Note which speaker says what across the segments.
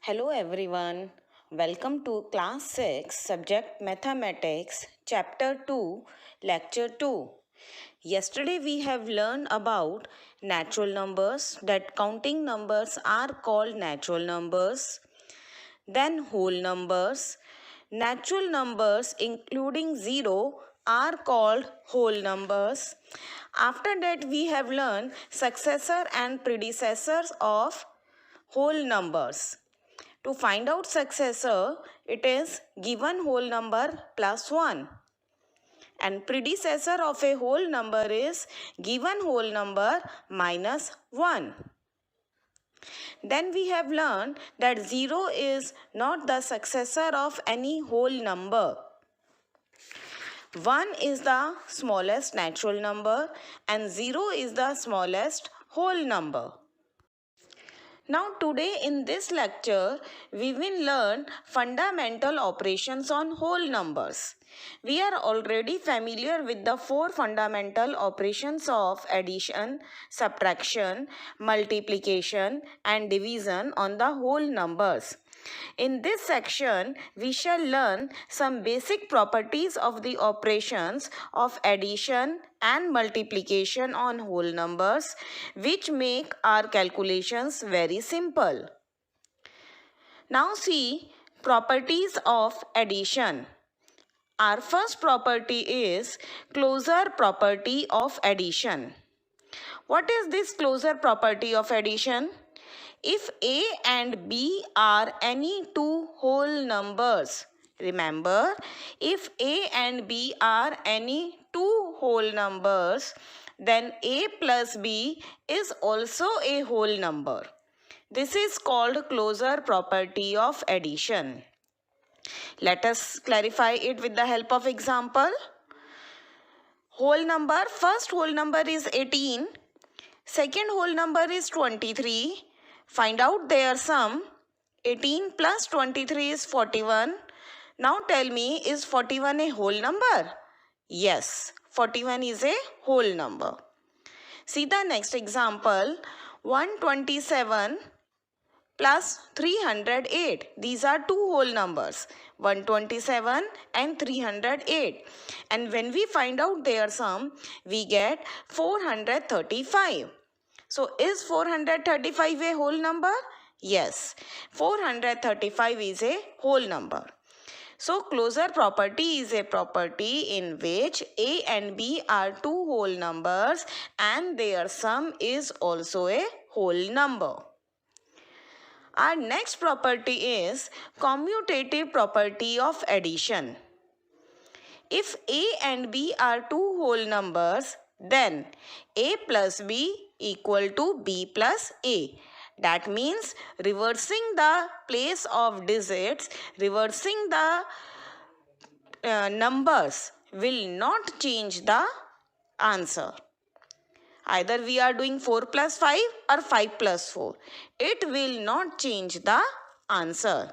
Speaker 1: Hello everyone. Welcome to class 6 subject mathematics chapter 2 lecture 2. Yesterday we have learned about natural numbers, that counting numbers are called natural numbers. Then whole numbers. Natural numbers including 0 are called whole numbers. After that we have learned successor and predecessors of whole numbers. To find out successor, it is given whole number plus 1. And predecessor of a whole number is given whole number minus 1. Then we have learned that 0 is not the successor of any whole number. 1 is the smallest natural number and 0 is the smallest whole number. Now today in this lecture, we will learn fundamental operations on whole numbers. We are already familiar with the 4 fundamental operations of addition, subtraction, multiplication and division on the whole numbers. In this section, we shall learn some basic properties of the operations of addition and multiplication on whole numbers, which make our calculations very simple. Now see properties of addition. Our first property is closure property of addition. What is this closure property of addition? If A and B are any two whole numbers, remember, if A and B are any two whole numbers, then A plus B is also a whole number. This is called closure property of addition. Let us clarify it with the help of example. Whole number, first whole number is 18, second whole number is 23. Find out their sum. 18 plus 23 is 41. Now tell me, is 41 a whole number? Yes, 41 is a whole number. See the next example. 127 plus 308. These are two whole numbers, 127 and 308. And when we find out their sum, we get 435. So is 435 a whole number? Yes, 435 is a whole number. So closure property is a property in which A and B are two whole numbers and their sum is also a whole number. Our next property is commutative property of addition. If A and B are two whole numbers, then A plus B equal to B plus A. That means reversing the place of digits, reversing the numbers will not change the answer. Either we are doing 4 plus 5 or 5 plus 4. It will not change the answer.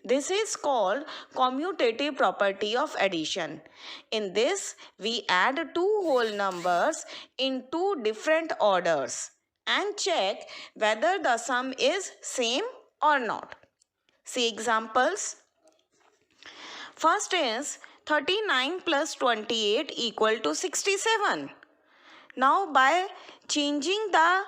Speaker 1: This is called commutative property of addition. In this, we add two whole numbers in two different orders and check whether the sum is same or not. See examples. First is 39 plus 28 equal to 67. Now by changing the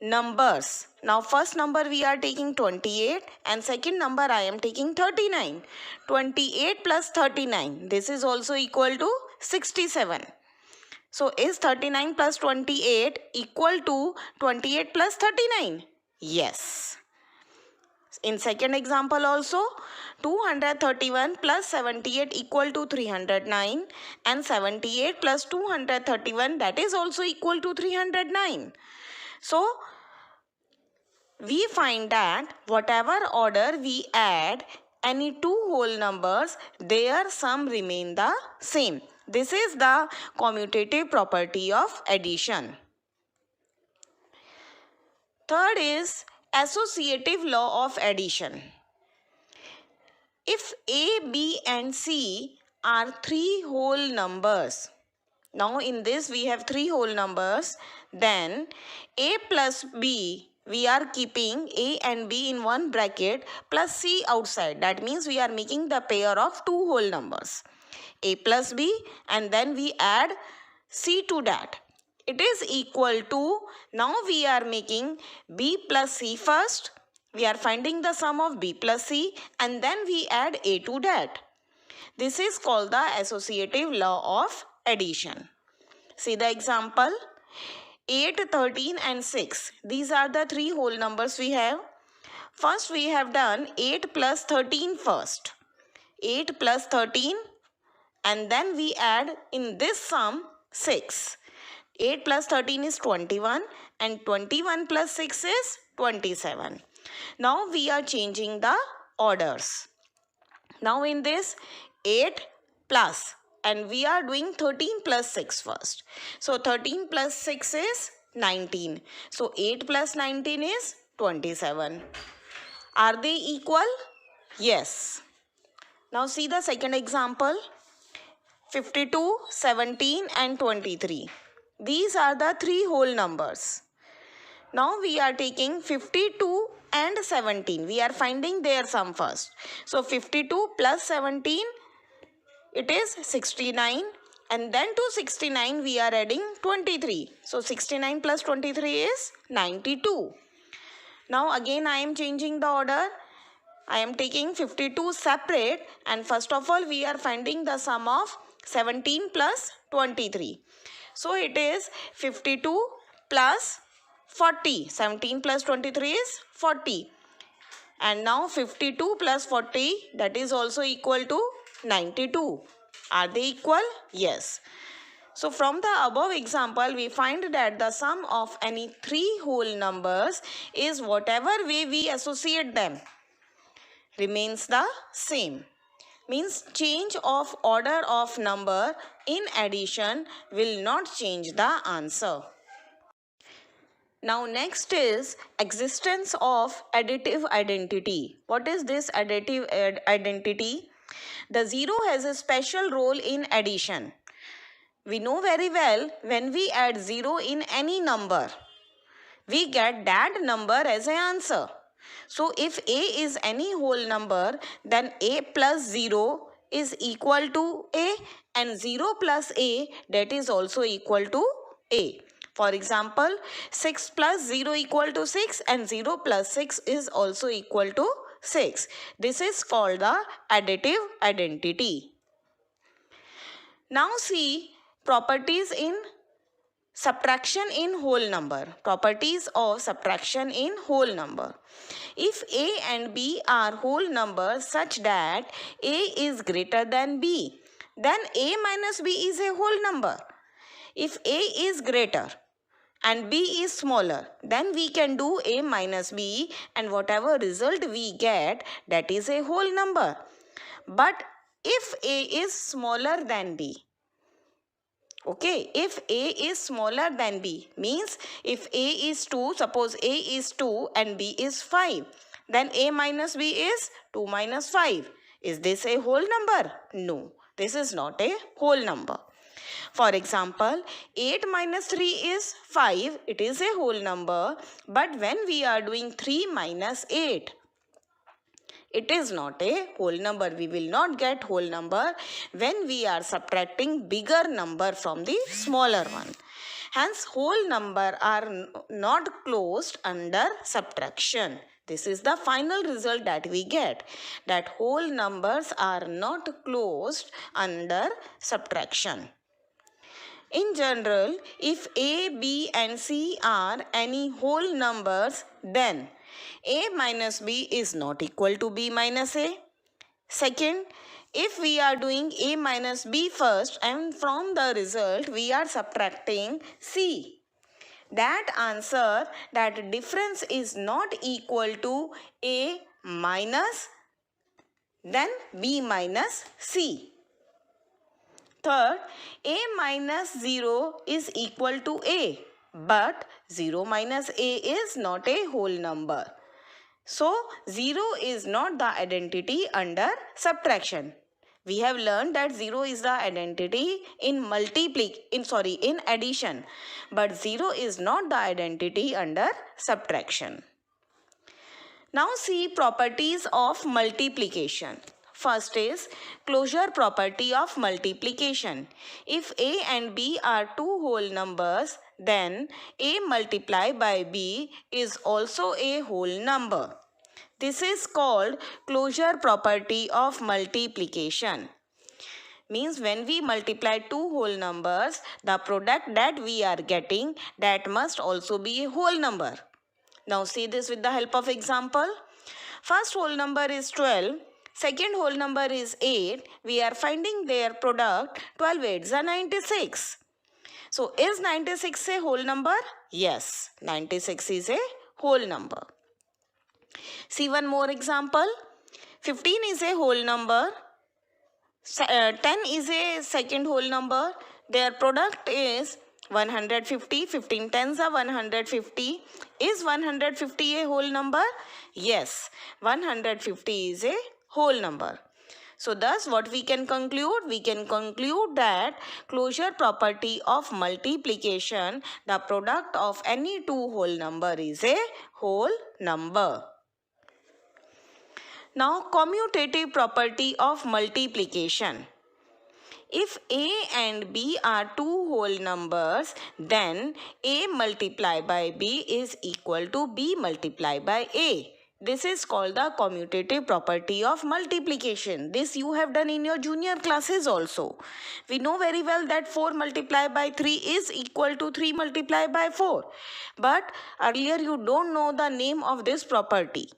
Speaker 1: numbers, now first number we are taking 28 and second number I am taking 39. 28 plus 39, this is also equal to 67. So is 39 plus 28 equal to 28 plus 39? Yes. In second example also, 231 plus 78 equal to 309 and 78 plus 231, that is also equal to 309. So we find that whatever order we add any two whole numbers, their sum remain the same. This is the commutative property of addition. Third is associative law of addition. If A, B and C are three whole numbers, now in this we have three whole numbers, then A plus B we are keeping A and B in one bracket plus C outside. That means we are making the pair of two whole numbers, A plus B, and then we add C to that. It is equal to, now we are making B plus C first. We are finding the sum of B plus C and then we add A to that. This is called the associative law of addition. See the example. 8, 13 and 6. These are the three whole numbers we have. First we have done 8 plus 13 first. 8 plus 13 and then we add in this sum 6. 8 plus 13 is 21 and 21 plus 6 is 27. Now we are changing the orders. Now in this 8 plus and we are doing 13 plus 6 first. So 13 plus 6 is 19. So 8 plus 19 is 27. Are they equal? Yes. Now see the second example. 52, 17 and 23. These are the three whole numbers. Now we are taking 52 and 17. We are finding their sum first. So 52 plus 17, it is 69. And then to 69 we are adding 23. So 69 plus 23 is 92. Now again I am changing the order. I am taking 52 separate and first of all we are finding the sum of 17 plus 23. So it is 52 plus 40. 17 plus 23 is 40. And now 52 plus 40, that is also equal to 92. Are they equal? Yes. So from the above example, we find that the sum of any three whole numbers is whatever way we associate them remains the same. Means change of order of number in addition will not change the answer. Now next is existence of additive identity. What is this additive identity? The zero has a special role in addition. We know very well when we add 0 in any number, we get that number as an answer. So if A is any whole number, then A plus 0 is equal to A and 0 plus A, that is also equal to A. For example, 6 plus 0 equal to 6 and 0 plus 6 is also equal to 6. This is called the additive identity. Now see properties in subtraction in whole number. Properties of subtraction in whole number. If A and B are whole numbers such that A is greater than B, then A minus B is a whole number. If A is greater and B is smaller, then we can do A minus B and whatever result we get, that is a whole number. But if A is smaller than B, okay, if A is smaller than B, means if A is 2, suppose A is 2 and B is 5, then A minus B is 2 minus 5. Is this a whole number? No, this is not a whole number. For example, 8 minus 3 is 5. It is a whole number. But when we are doing 3 minus 8, it is not a whole number. We will not get whole number when we are subtracting bigger number from the smaller one. Hence, whole number are not closed under subtraction. This is the final result that we get, that whole numbers are not closed under subtraction. In general, if A, B and C are any whole numbers, then A minus B is not equal to B minus A. Second, if we are doing A minus B first and from the result we are subtracting C, that answer, that difference is not equal to A minus then B minus C. Third, A minus 0 is equal to A, but 0 minus A is not a whole number. So, 0 is not the identity under subtraction. We have learned that 0 is the identity in addition, but 0 is not the identity under subtraction. Now see properties of multiplication. First is closure property of multiplication. If A and B are two whole numbers, then A multiplied by B is also a whole number. This is called closure property of multiplication. Means when we multiply two whole numbers, the product that we are getting, that must also be a whole number. Now see this with the help of example. First whole number is 12. Second whole number is 8. We are finding their product. 12 8s are 96. So is 96 a whole number? Yes, 96 is a whole number. See one more example. 15 is a whole number. 10 is a second whole number. Their product is 150. 15 tens are 150. Is 150 a whole number? Yes, 150 is a whole number. So thus what we can conclude? We can conclude that closure property of multiplication, the product of any two whole number is a whole number. Now commutative property of multiplication. If A and B are two whole numbers, then A multiplied by B is equal to B multiplied by A. This is called the commutative property of multiplication. This you have done in your junior classes also. We know very well that 4 multiplied by 3 is equal to 3 multiplied by 4. But earlier you don't know the name of this property.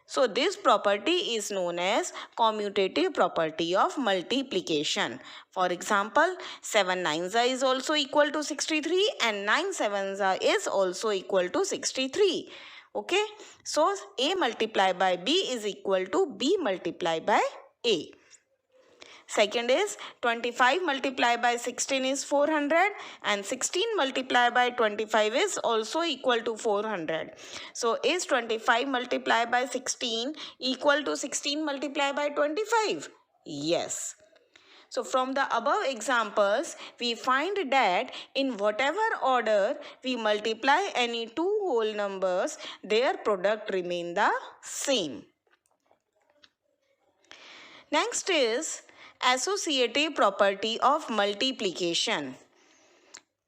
Speaker 1: So this property is known as commutative property of multiplication. For example, 7 9s is also equal to 63 and 9 7s is also equal to 63. Okay, so A multiplied by B is equal to B multiplied by A. Second is 25 multiplied by 16 is 400 and 16 multiplied by 25 is also equal to 400. So is 25 multiplied by 16 equal to 16 multiplied by 25? Yes. So from the above examples, we find that in whatever order we multiply any two whole numbers, their product remain the same. Next is associative property of multiplication.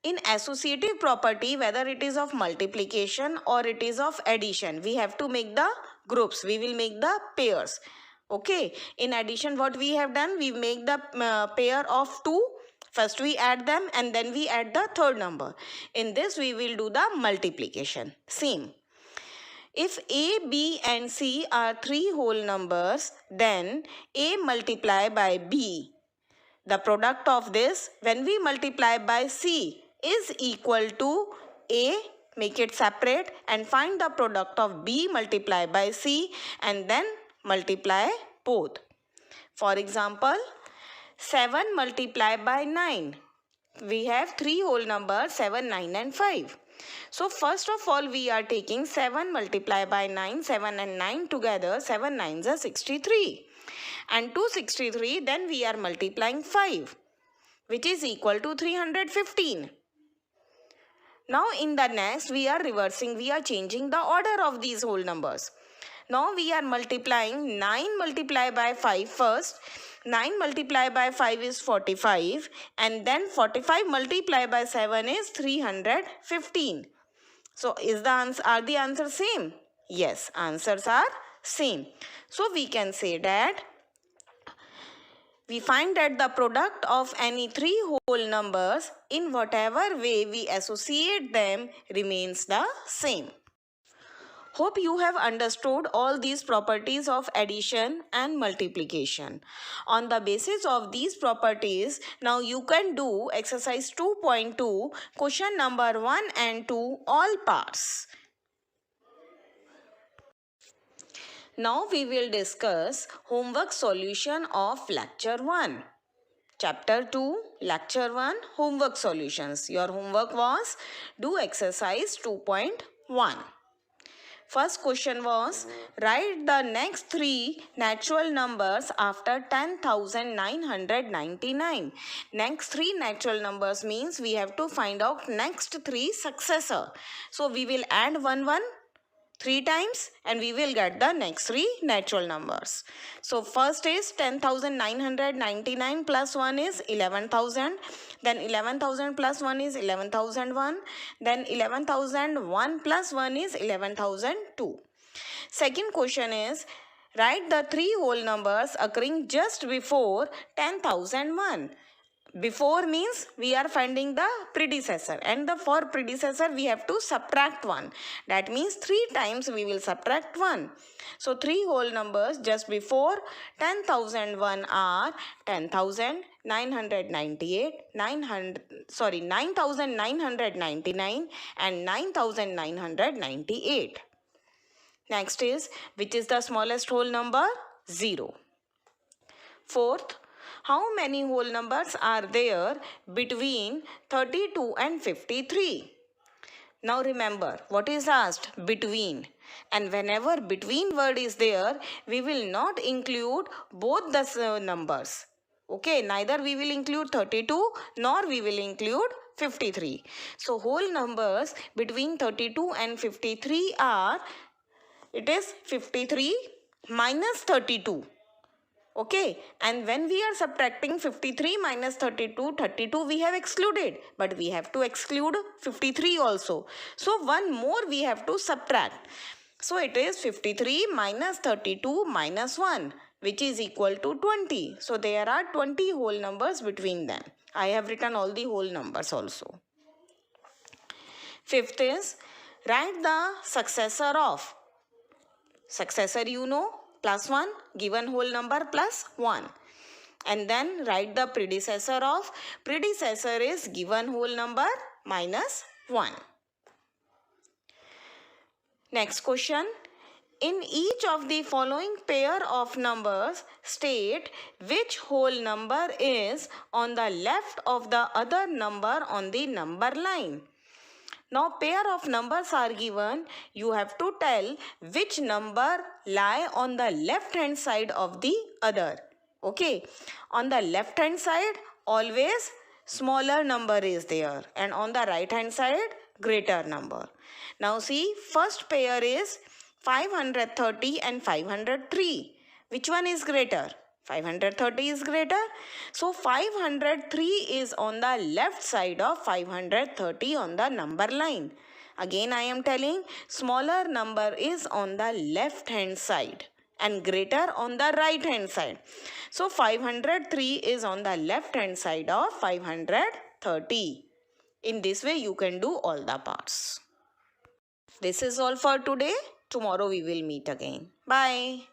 Speaker 1: In associative property, whether it is of multiplication or it is of addition, we have to make the groups. We will make the pairs. Okay. In addition, what we have done, we make the pair of 2. First we add them and then we add the third number. In this we will do the multiplication. Same. If A, B and C are three whole numbers, then A multiplied by B, the product of this, when we multiply by C, is equal to A, make it separate and find the product of B multiplied by C and then multiply both. For example, 7 multiplied by 9. We have three whole numbers 7, 9 and 5. So first of all we are taking 7 multiplied by 9, 7 and 9 together, 7 9s are 63. And to 63 then we are multiplying 5, which is equal to 315. Now in the next we are reversing, we are changing the order of these whole numbers. Now we are multiplying 9 multiplied by 5 first. 9 multiplied by 5 is 45 and then 45 multiplied by 7 is 315. So are the answers same? Yes, answers are same. So we can say that we find that the product of any three whole numbers in whatever way we associate them remains the same. Hope you have understood all these properties of addition and multiplication. On the basis of these properties, now you can do exercise 2.2, question number 1 and 2, all parts. Now we will discuss homework solution of lecture 1. Chapter 2, lecture 1, homework solutions. Your homework was do exercise 2.1. First question was, write the next three natural numbers after 10,999. Next three natural numbers means we have to find out next three successor. So we will add 1 3 times and we will get the next three natural numbers. So first is 10,999 plus 1 is 11,000. Then 11,000 plus 1 is 11,001. Then 11,001 plus 1 is 11,002. Second question is, write the three whole numbers occurring just before 10,001. Before means we are finding the predecessor, and for predecessor we have to subtract 1. That means 3 times we will subtract 1. So three whole numbers just before 10,001 are 10,998, 9,999 and 9,998. Next is, which is the smallest whole number? 0. Fourth, how many whole numbers are there between 32 and 53? Now remember, what is asked? Between. And whenever between word is there, we will not include both the numbers. Okay, neither we will include 32 nor we will include 53. So whole numbers between 32 and 53 are, it is 53 minus 32. Okay, and when we are subtracting 53 minus 32, 32 we have excluded, but we have to exclude 53 also. So one more we have to subtract. So it is 53 minus 32 minus 1, which is equal to 20. So there are 20 whole numbers between them. I have written all the whole numbers also. Fifth is, write the successor of. Successor you know, plus 1, given whole number plus 1. And then write the predecessor of. Predecessor is given whole number minus 1. Next question. In each of the following pair of numbers, state which whole number is on the left of the other number on the number line. Now pair of numbers are given. You have to tell which number lie on the left hand side of the other. Okay. On the left hand side always smaller number is there, and on the right hand side greater number. Now see, first pair is 530 and 503. Which one is greater? 530 is greater. So 503 is on the left side of 530 on the number line. Again I am telling, smaller number is on the left hand side and greater on the right hand side. So 503 is on the left hand side of 530. In this way you can do all the parts. This is all for today. Tomorrow we will meet again. Bye.